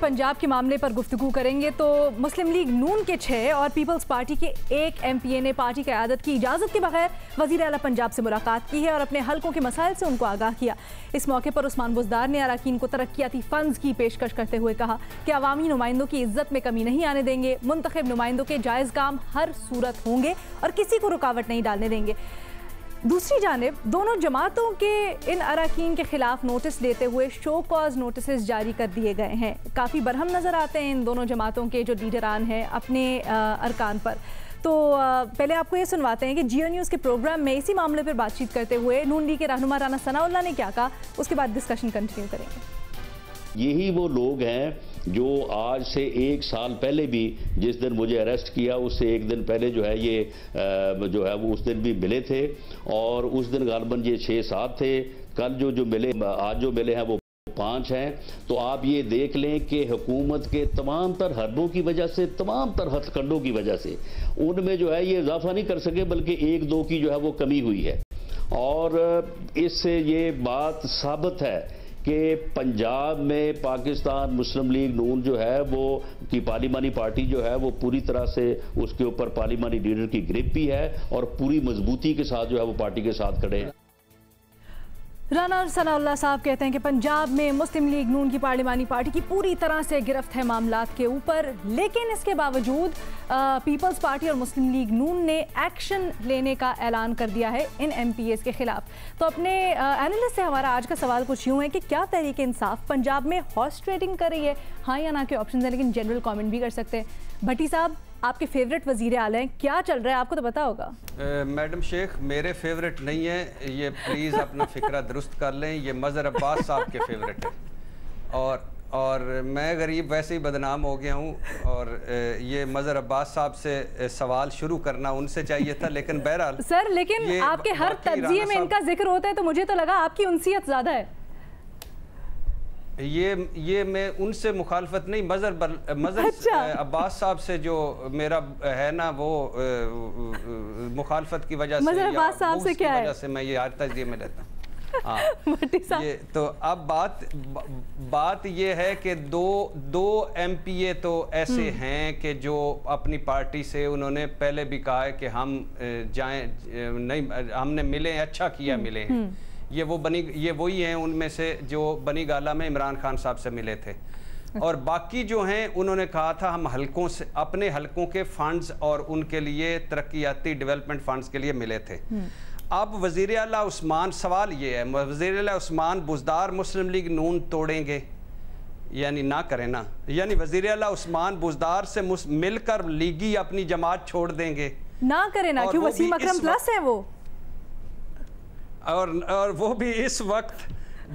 पंजाब के मामले पर गुफ्तगू करेंगे तो मुस्लिम लीग नून के 6 और पीपल्स पार्टी के 1 MPA ने पार्टी क़यादत की इजाज़त के बगैर वज़ीर आला पंजाब से मुलाकात की है और अपने हलकों के मसाइल से उनको आगाह किया। इस मौके पर उस्मान बुज़दार ने अरकान को तरक्याती फ़ंड्स की पेशकश करते हुए कहा कि अवामी नुमाइंदों की इज्जत में कमी नहीं आने देंगे, मुंतखब नुमाइंदों के जायज़ काम हर सूरत होंगे और किसी को रुकावट नहीं डालने देंगे। दूसरी जानिब दोनों जमातों के इन अरकान के खिलाफ नोटिस देते हुए शो कॉज नोटिस जारी कर दिए गए हैं। काफ़ी बरहम नज़र आते हैं इन दोनों जमातों के जो लीडरान हैं अपने अरकान पर। तो पहले आपको ये सुनवाते हैं कि जियो न्यूज़ के प्रोग्राम में इसी मामले पर बातचीत करते हुए नून लीग के रहनुमा राना सनाउल्लाह ने क्या कहा, उसके बाद डिस्कशन कंटिन्यू करेंगे। यही वो लोग हैं जो आज से 1 साल पहले भी, जिस दिन मुझे अरेस्ट किया उससे 1 दिन पहले जो है ये जो है वो उस दिन भी मिले थे और उस दिन गालबन ये 6-7 थे। कल जो मिले, आज जो मिले हैं वो 5 हैं। तो आप ये देख लें कि हुकूमत के तमाम तर हरबों की वजह से, तमाम तर हथकंडों की वजह से उनमें जो है ये इजाफा नहीं कर सके, बल्कि 1-2 की जो है वो कमी हुई है। और इससे ये बात साबित है कि पंजाब में पाकिस्तान मुस्लिम लीग नून जो है वो की पार्लिमानी पार्टी जो है वो पूरी तरह से उसके ऊपर पार्लिमानी लीडर की ग्रिप भी है और पूरी मजबूती के साथ जो है वो पार्टी के साथ खड़े हैं। राना सनाउल्लाह साहब कहते हैं कि पंजाब में मुस्लिम लीग नून की पार्लिमानी पार्टी की पूरी तरह से गिरफ्त है मामलात के ऊपर, लेकिन इसके बावजूद पीपल्स पार्टी और मुस्लिम लीग नून ने एक्शन लेने का ऐलान कर दिया है इन MPAs के खिलाफ। तो अपने एनालिस्ट से हमारा आज का सवाल कुछ यूँ है कि क्या तहरीक इंसाफ पंजाब में हॉर्स ट्रेडिंग कर रही है? हाँ या ना के ऑप्शन है, लेकिन जनरल कमेंट भी कर सकते हैं। भट्टी साहब, आपके फेवरेट वजीर आला हैं, क्या चल रहा है आपको तो पता होगा। मैडम शेख मेरे फेवरेट नहीं है, ये प्लीज़ अपना फिक्रा दुरुस्त कर लें। ये मज़हर अब्बास साहब के फेवरेट है और मैं गरीब वैसे ही बदनाम हो गया हूँ और ये मज़हर अब्बास साहब से सवाल शुरू करना उनसे चाहिए था, लेकिन बहरहाल सर, लेकिन आपके हर तज्जिए में इनका जिक्र होता है तो मुझे तो लगा आपकी उनसियत ज़्यादा है। ये मैं उनसे मुखालफत नहीं, मज़हर अब्बास साहब से जो मेरा है ना वो मुखालफत की वजह से, अब्बास साहब से क्या है, से मैं ये हर तजज़िये में लेता हूँ। हाँ, ये तो अब बात ये है कि दो MPA तो ऐसे हैं कि जो अपनी पार्टी से उन्होंने पहले भी कहा है कि हम जाएं, नहीं हमने मिले, अच्छा किया मिले हैं। ये वही हैं उनमें से जो बनी गाला में इमरान खान साहब से मिले थे। और बाकी जो हैं उन्होंने कहा था हम हलकों से, अपने हलकों के फंड्स और उनके लिए तरक्याती डेवलपमेंट फंड्स के लिए मिले थे। अब वज़ीर आला उस्मान, सवाल ये है, वज़ीर आला उस्मान बुज़दार मुस्लिम लीग नून तोड़ेंगे यानी ना करें ना, यानी वज़ीर आला उस्मान बुज़दार से मिलकर लीगी अपनी जमात छोड़ देंगे ना करें ना, क्यों वसीम अकरम प्लस है वो, और वो भी इस वक्त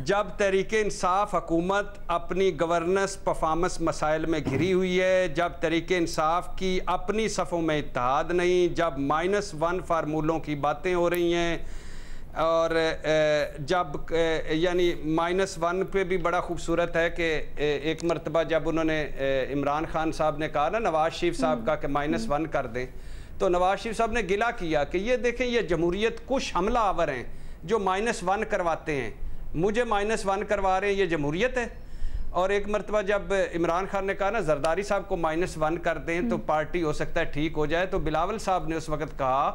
जब तहरीके इंसाफ हुकूमत अपनी गवर्नेंस परफॉर्मेंस मसाइल में घिरी हुई है, जब तहरीके इंसाफ की अपनी सफ़ों में इत्तेहाद नहीं, जब -1 फार्मूलों की बातें हो रही हैं और जब यानी -1 पे भी बड़ा खूबसूरत है कि एक मरतबा जब उन्होंने इमरान खान साहब ने कहा ना नवाज शरीफ साहब का कि -1 कर दें, तो नवाज शरीफ साहब ने गिला किया कि ये देखें ये जमहूरियत कुछ हमला आवर हैं जो -1 करवाते हैं, मुझे -1 करवा रहे हैं, ये जमहूरियत है। और एक मरतबा जब इमरान खान ने कहा ना जरदारी साहब को -1 कर दें तो पार्टी हो सकता है ठीक हो जाए, तो बिलावल साहब ने उस वक्त कहा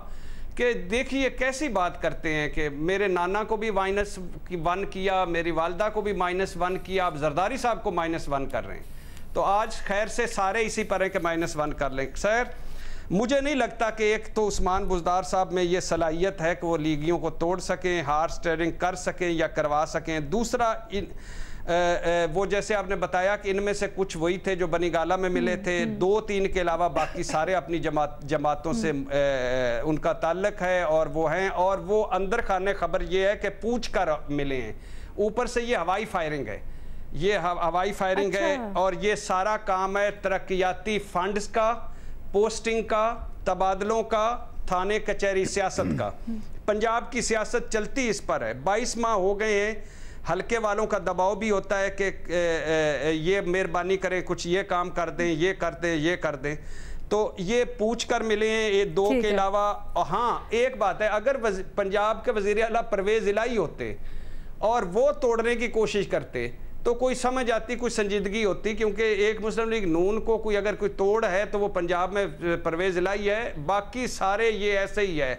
कि देखिए कैसी बात करते हैं कि मेरे नाना को भी -1 किया, मेरी वालदा को भी -1 किया, आप जरदारी साहब को -1 कर रहे हैं। तो आज खैर से सारे इसी पर हैं कि -1 कर लें। सर, मुझे नहीं लगता कि एक तो उस्मान बुज़दार साहब में ये सलाहियत है कि वो लीगियों को तोड़ सकें, हॉर्स ट्रेडिंग कर सकें या करवा सकें। दूसरा, वो जैसे आपने बताया कि इनमें से कुछ वही थे जो बनी गाला में मिले थे, 2-3 के अलावा बाकी सारे अपनी जमातों से उनका ताल्लुक है और वो हैं, और वो अंदर खाने खबर ये है कि पूछ कर मिले हैं। ऊपर से ये हवाई फायरिंग है, ये हवाई फायरिंग है और ये सारा काम है तरक्याती फंड्स का, पोस्टिंग का, तबादलों का, थाने कचहरी सियासत का। पंजाब की सियासत चलती इस पर है। 22 माह हो गए हैं, हल्के वालों का दबाव भी होता है कि ये मेहरबानी करें, कुछ ये काम कर दें, ये कर दें, ये कर दें। तो ये पूछ कर मिले हैं ये 2 के अलावा। हाँ, एक बात है, अगर पंजाब के वज़ीर आला परवेज़ इलाही होते और वो तोड़ने की कोशिश करते तो कोई समझ आती, कोई संजीदगी होती, क्योंकि एक मुस्लिम लीग नून को कोई अगर कोई तोड़ है तो वो पंजाब में परवेज इलाही है, बाकी सारे ये ऐसे ही है,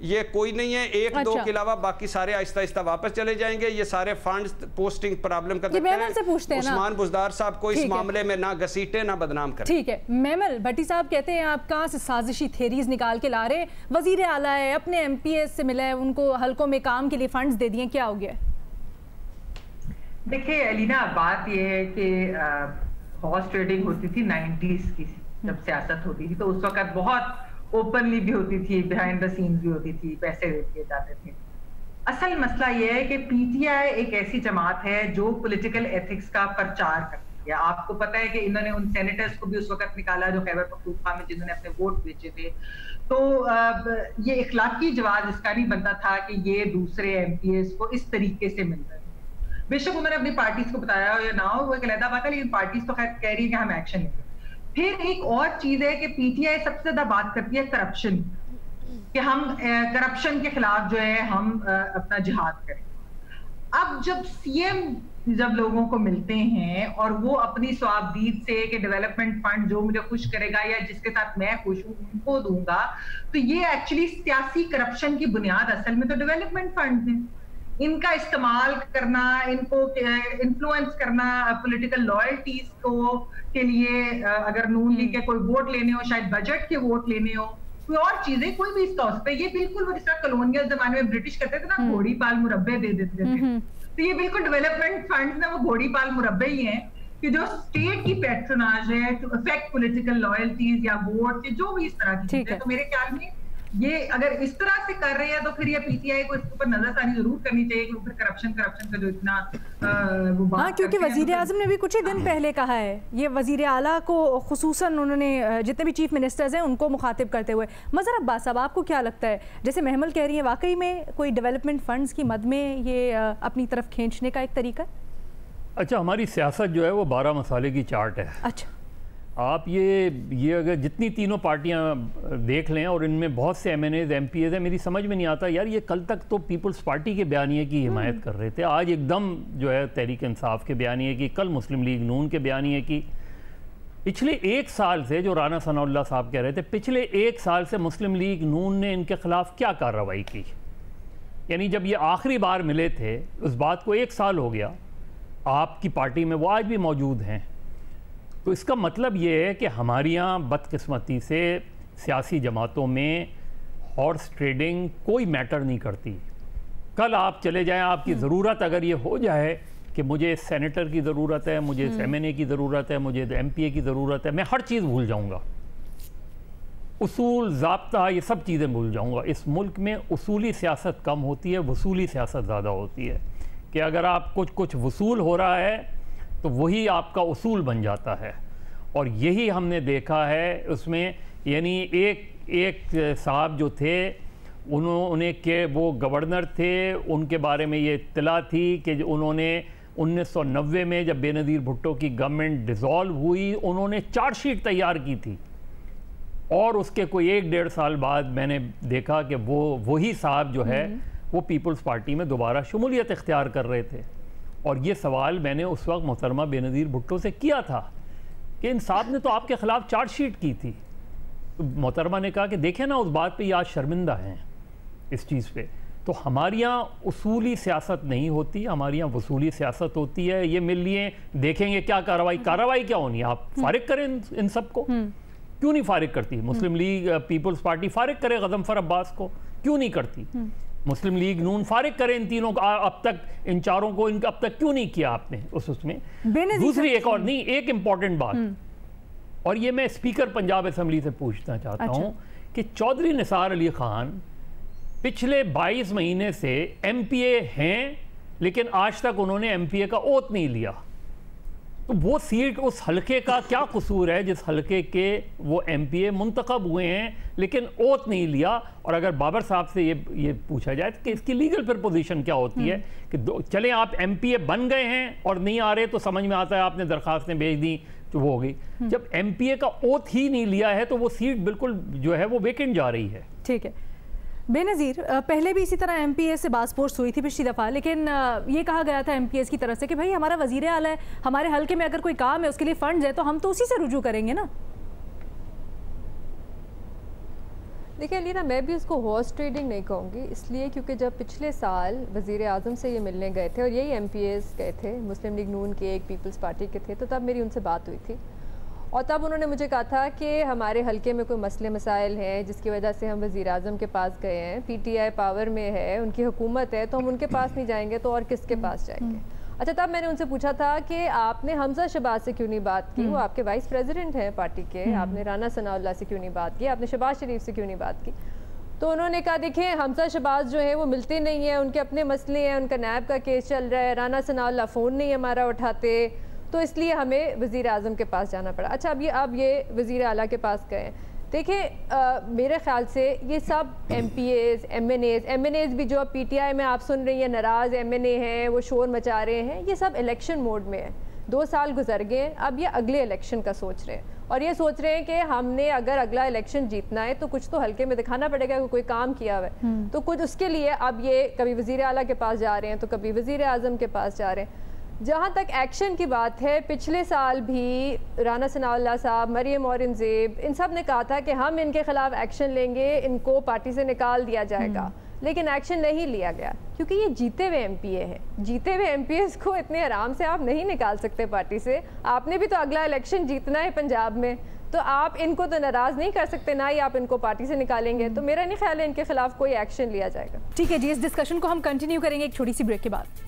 ये कोई नहीं है, एक दो के अलावा बाकी सारे आहिस्ता आहिस्ता वापस चले जाएंगे। ये सारे फंड्स पोस्टिंग प्रॉब्लम का उस्मान बुज़दार साहब को इस मामले में ना घसीटे ना बदनाम करें। ठीक है, मेमल भट्टी साहब कहते हैं आप कहाँ से साजिशी थेरीज निकाल के ला रहे हैं? वजीर आला है, अपने MPS से मिला है, उनको हल्कों में काम के लिए फंड्स दे दिए, क्या हो गया? देखिए अलीना, बात यह है कि हॉर्स ट्रेडिंग होती थी 90s की, जब सियासत होती थी तो उस वक्त बहुत ओपनली भी होती थी, बिहाइंड द सीन्स भी होती थी, पैसे दे दिए जाते थे। असल मसला यह है कि PTI एक ऐसी जमात है जो पॉलिटिकल एथिक्स का प्रचार करती है। आपको पता है कि इन्होंने उन सेनेटर्स को भी उस वक्त निकाला जो खैबर पख्तूनख्वा में जिन्होंने अपने वोट बेचे थे। तो ये इखलाकी जवाब इसका नहीं बनता था कि ये दूसरे MPs को इस तरीके से मिल रहे हैं। बेशक उन्होंने अपनी पार्टीज को बताया हो या ना हो, वो एक अलग बात है, लेकिन पार्टीज तो खैर कह रही है कि हम एक्शन लेंगे। फिर एक और चीज है कि PTI सबसे ज्यादा बात करती है करप्शन, कि हम करप्शन के खिलाफ जो है हम अपना जिहाद करें। अब जब CM जब लोगों को मिलते हैं और वो अपनी स्वाबदीद से कि डेवलपमेंट फंड जो मुझे खुश करेगा या जिसके साथ मैं खुश हूं उनको दूंगा, तो ये एक्चुअली सियासी करप्शन की बुनियाद असल में तो डेवलपमेंट फंड है। इनका इस्तेमाल करना, इनको इन्फ्लुएंस करना पॉलिटिकल लॉयल्टीज को के लिए, अगर नून लीग के कोई वोट लेने हो, शायद बजट के वोट लेने हो, कोई और चीजें, कोई भी इसका हो सकता है। ये बिल्कुल वो जिस तरह कॉलोनियल जमाने में ब्रिटिश करते थे ना, घोड़ी पाल मुरब्बे दे देते थे, तो ये बिल्कुल डेवलपमेंट फंड ना वो घोड़ी पाल मुरब्बे ही हैं कि जो स्टेट की पैट्रोनाज है टू अफेक्ट पॉलिटिकल लॉयल्टीज या वोट, जो भी इस तरह की चीजें। तो मेरे ख्याल में ये अगर इस तरह से कर रहे हैं तो फिर ये PTI को इसके ऊपर नजरसानी जरूर करनी चाहिए कि फिर करप्शन का जो इतना वो बात। हाँ, क्योंकि वजीर आजम ने भी कुछ ही दिन पहले कहा है, ये वजीर आला को खुसूसन उन्होंने जितने भी चीफ मिनिस्टर्स हैं उनको मुखातिब करते हुए। मज़हर अब्बास साहब, आपको क्या लगता है, जैसे महमल कह रही है, वाकई में कोई डेवलपमेंट फंड्स की मद में ये अपनी तरफ खींचने का एक तरीका है? अच्छा, हमारी सियासत जो है वो 12 मसाले की चार्ट है। अच्छा, आप ये अगर जितनी तीनों पार्टियां देख लें और इनमें बहुत से MNAs MPs हैं, मेरी समझ में नहीं आता यार, ये कल तक तो पीपल्स पार्टी के बयानिए की हिमायत कर रहे थे, आज एकदम जो है तहरीक इंसाफ के बयानिए की, कल मुस्लिम लीग नून के बयानिए की। पिछले 1 साल से, जो राना सनाउल्लाह साहब कह रहे थे, पिछले 1 साल से मुस्लिम लीग नून ने इनके खिलाफ क्या कार्रवाई की? यानी जब ये आखिरी बार मिले थे उस बात को 1 साल हो गया, आपकी पार्टी में वो आज भी मौजूद हैं। तो इसका मतलब ये है कि हमारे यहाँ बदकिस्मती से सियासी जमातों में हॉर्स ट्रेडिंग कोई मैटर नहीं करती। कल आप चले जाएं, आपकी ज़रूरत अगर ये हो जाए कि मुझे सेनेटर की ज़रूरत है, मुझे MNA की ज़रूरत है, मुझे MPA की ज़रूरत है, मैं हर चीज़ भूल जाऊँगा, उसूल ज़ाब्ता ये सब चीज़ें भूल जाऊँगा। इस मुल्क में उसूली सियासत कम होती है, वसूली सियासत ज़्यादा होती है, कि अगर आप कुछ वसूल हो रहा है तो वही आपका उसूल बन जाता है। और यही हमने देखा है उसमें। यानी एक साहब जो थे, उन्होंने के वो गवर्नर थे, उनके बारे में ये इत्तला थी कि उन्होंने 1990 में जब बेनज़ीर भुट्टो की गवर्नमेंट डिज़ोल्व हुई, उन्होंने चार्जशीट तैयार की थी, और उसके कोई 1-1.5 साल बाद मैंने देखा कि वही साहब जो है वो पीपल्स पार्टी में दोबारा शमूलियत इख्तियार कर रहे थे। और ये सवाल मैंने उस वक्त मोहतरमा बेनज़ीर भुट्टो से किया था कि इन साहब ने तो आपके ख़िलाफ़ चार्जशीट की थी। तो मोहतरमा ने कहा कि देखें ना, उस बात पे ये आज शर्मिंदा हैं इस चीज़ पे। तो हमारे यहाँ उसूली सियासत नहीं होती, हमारे यहाँ वसूली सियासत होती है। ये मिल लिए देखेंगे क्या कार्रवाई क्या होनी है, आप फारिग करें इन सबको। क्यों नहीं फारिग करती मुस्लिम लीग पीपल्स पार्टी? फारिग करे गज़नफ़र अब्बास को, क्यों नहीं करती? मुस्लिम लीग नून फारिग करें इन तीनों को, अब तक इन चारों को अब तक क्यों नहीं किया आपने उसमें? दूसरी एक और नहीं, एक इंपॉर्टेंट बात, और ये मैं स्पीकर पंजाब असेंबली से पूछना चाहता हूँ कि चौधरी निसार अली खान पिछले 22 महीने से MPA हैं, लेकिन आज तक उन्होंने MPA का ओथ नहीं लिया। तो वो सीट, उस हलके का क्या कसूर है जिस हलके के वो MPA मुंतखब हुए हैं लेकिन ओथ नहीं लिया? और अगर बाबर साहब से ये पूछा जाए कि इसकी लीगल फिर पोजीशन क्या होती है कि चलें आप MPA बन गए हैं और नहीं आ रहे, तो समझ में आता है आपने दरखास्तें भेज दी तो वो हो गई। जब MPA का ओथ ही नहीं लिया है तो वो सीट बिल्कुल जो है वो वेकेंट जा रही है। ठीक है, बेनज़ीर, पहले भी इसी तरह MPS से बासपोर्स हुई थी पिछली दफ़ा, लेकिन ये कहा गया था MPS की तरफ से कि भाई हमारा वज़ीर आला है, हमारे हल्के में अगर कोई काम है उसके लिए फ़ंड्स है तो हम तो उसी से रुजू करेंगे ना। देखिए अलीना, मैं भी उसको हॉर्स ट्रेडिंग नहीं कहूँगी, इसलिए क्योंकि जब पिछले साल वज़ीर आज़म से ये मिलने गए थे और यही MPS गए थे, मुस्लिम लीग नून के एक पीपल्स पार्टी के थे, तो तब मेरी उनसे बात हुई थी और तब उन्होंने मुझे कहा था कि हमारे हल्के में कोई मसले मसाइल हैं जिसकी वजह से हम वज़ीर आज़म के पास गए हैं, PTI पावर में है, उनकी हुकूमत है, तो हम उनके पास नहीं जाएंगे तो और किसके पास जाएंगे। अच्छा, तब मैंने उनसे पूछा था कि आपने हमजा शहबाज से क्यों नहीं बात की, वो आपके वाइस प्रेसिडेंट हैं पार्टी के, आपने राना सनाउल्लाह से क्यों नहीं बात की, आपने शहबाज शरीफ से क्यों नहीं बात की। तो उन्होंने कहा देखिए हमजा शहबाज जो है वो मिलते नहीं हैं, उनके अपने मसले हैं, उनका नैब का केस चल रहा है, राना सनाउल्लाह फ़ोन नहीं हमारा उठाते, तो इसलिए हमें वज़ीर आज़म के पास जाना पड़ा। अच्छा, अब ये वज़ीर आला के पास गए। देखिए मेरे ख़्याल से ये सब MPAs, MNAs भी जो अब PTI में आप सुन रही हैं नाराज़ MNA हैं, वो शोर मचा रहे हैं, ये सब इलेक्शन मोड में है। 2 साल गुजर गए, अब ये अगले इलेक्शन का सोच रहे हैं और ये सोच रहे हैं कि हमने अगर अगला इलेक्शन जीतना है तो कुछ तो हल्के में दिखाना पड़ेगा कि कोई काम किया हुआ है, तो कुछ उसके लिए अब ये कभी वज़ीर आला के पास जा रहे हैं तो कभी वज़ीर आज़म के पास जा रहे हैं। जहाँ तक एक्शन की बात है, पिछले साल भी राना सनाउल्लाह साहब, मरियम औरंगज़ेब, इन सब ने कहा था कि हम इनके खिलाफ एक्शन लेंगे, इनको पार्टी से निकाल दिया जाएगा, लेकिन एक्शन नहीं लिया गया क्योंकि ये जीते हुए MPA हैं। जीते हुए MPAs को इतने आराम से आप नहीं निकाल सकते पार्टी से। आपने भी तो अगला इलेक्शन जीतना है पंजाब में, तो आप इनको तो नाराज़ नहीं कर सकते, ना ही आप इनको पार्टी से निकालेंगे। तो मेरा नहीं ख्याल है इनके खिलाफ कोई एक्शन लिया जाएगा। ठीक है जी, इस डिस्कशन को हम कंटिन्यू करेंगे एक छोटी सी ब्रेक के बाद।